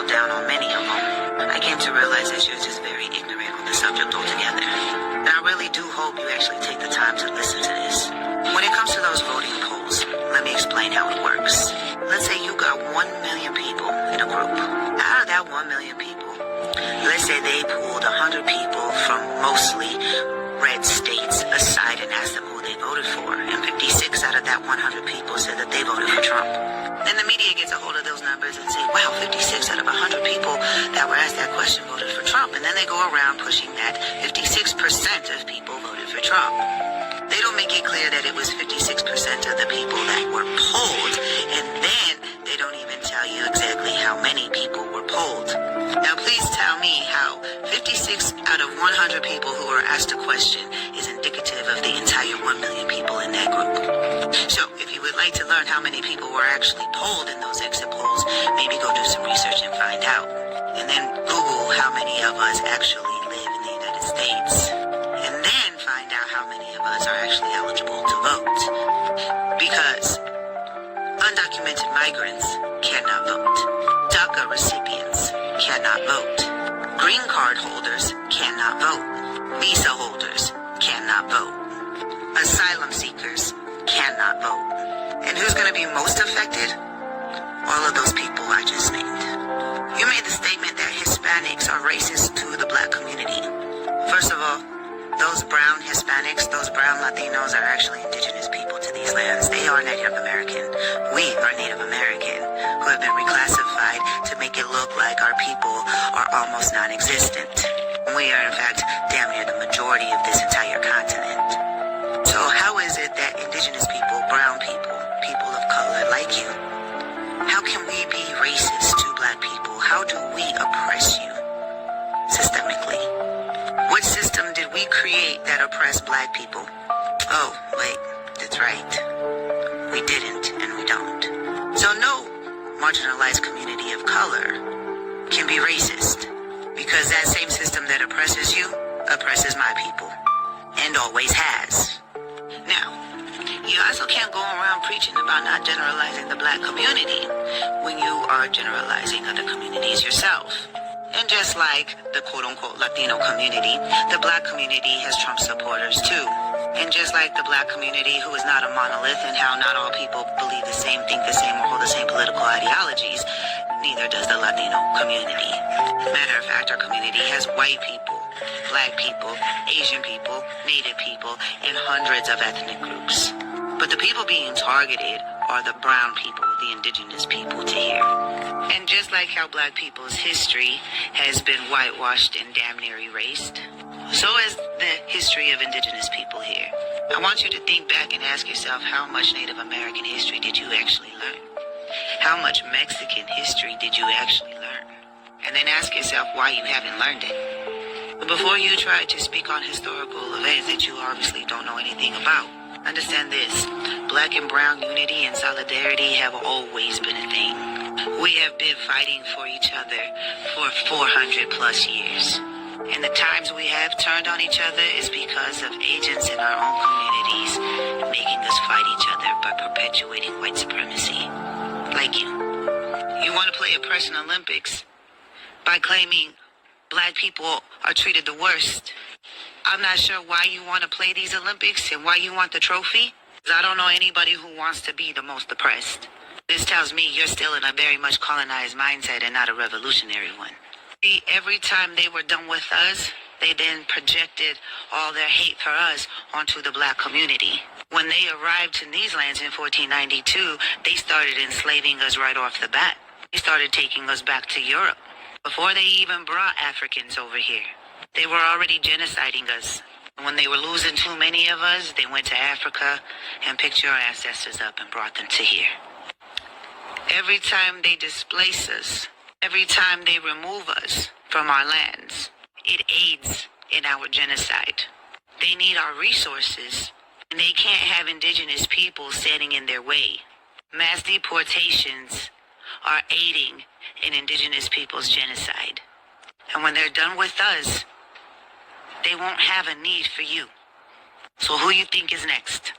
down on many of them. I came to realize that you're just very ignorant on the subject altogether. And I really do hope you actually take the time to listen to this. When it comes to those voting polls, let me explain how it works. Let's say you got 1 million people in a group. Out of that 1 million people, let's say they pulled 100 people from mostly red states aside and asked them who they voted for. And 56 out of that 100 people said that they voted for Trump. Then the media gets a hold of those numbers and say, wow, 56 out of 100 people that were asked that question voted for Trump. And then they go around pushing that 56% of people voted for Trump. They don't make it clear that it was 56% of the people that were polled. And then they don't even tell you exactly how many people were polled. Now, please tell me how 56 out of 100 people who were asked a question is indicative of the entire 1 million people in that group. So, if you would like to learn how many people were actually polled in those exit polls, maybe go do some research and find out. And then Google how many of us actually live in the United States. And then find out how many of us are actually eligible to vote. Because undocumented migrants cannot vote. DACA recipients cannot vote. Green card holders cannot vote. Visa holders cannot vote. Asylum seekers cannot vote. And who's going to be most affected? All of those people I just named. You made the statement that Hispanics are racist to the black community. First of all, those brown Hispanics, those brown Latinos are actually indigenous people to these lands. They are Native American. We are Native American who have been reclassified to make it look like our people are almost non-existent. We are in fact damn near the majority of this entire continent. So how is it that indigenous people, brown people, people of color like you, how can we be racist to black people? How do we oppress you systemically? What system did we create that oppressed black people? Oh, wait, that's right. We didn't and we don't. So no marginalized community of color can be racist because that same system that oppresses you oppresses my people and always has. Now, you also can't go around preaching about not generalizing the black community when you are generalizing other communities yourself. And just like the quote-unquote Latino community, the black community has Trump supporters too. And just like the black community, who is not a monolith and how not all people believe the same, think the same, or hold the same political ideologies, neither does the Latino community. Matter of fact, our community has white people, black people, Asian people, Native people, and hundreds of ethnic groups. But the people being targeted are the brown people, the indigenous people to here. And just like how black people's history has been whitewashed and damn near erased, so is the history of indigenous people here. I want you to think back and ask yourself, how much Native American history did you actually learn? How much Mexican history did you actually learn? And then ask yourself why you haven't learned it. But before you try to speak on historical events that you obviously don't know anything about, understand this: black and brown unity and solidarity have always been a thing. We have been fighting for each other for 400 plus years. And the times we have turned on each other is because of agents in our own communities making us fight each other by perpetuating white supremacy. Like you. You want to play oppression Olympics by claiming black people are treated the worst. I'm not sure why you want to play these Olympics and why you want the trophy. I don't know anybody who wants to be the most oppressed. This tells me you're still in a very much colonized mindset and not a revolutionary one. See, every time they were done with us, they then projected all their hate for us onto the black community. When they arrived to these lands in 1492, they started enslaving us right off the bat. They started taking us back to Europe before they even brought Africans over here. They were already genociding us. When they were losing too many of us, they went to Africa and picked your ancestors up and brought them to here. Every time they displace us, every time they remove us from our lands, it aids in our genocide. They need our resources, and they can't have indigenous people standing in their way. Mass deportations are aiding in indigenous people's genocide. And when they're done with us, they won't have a need for you. So who you think is next?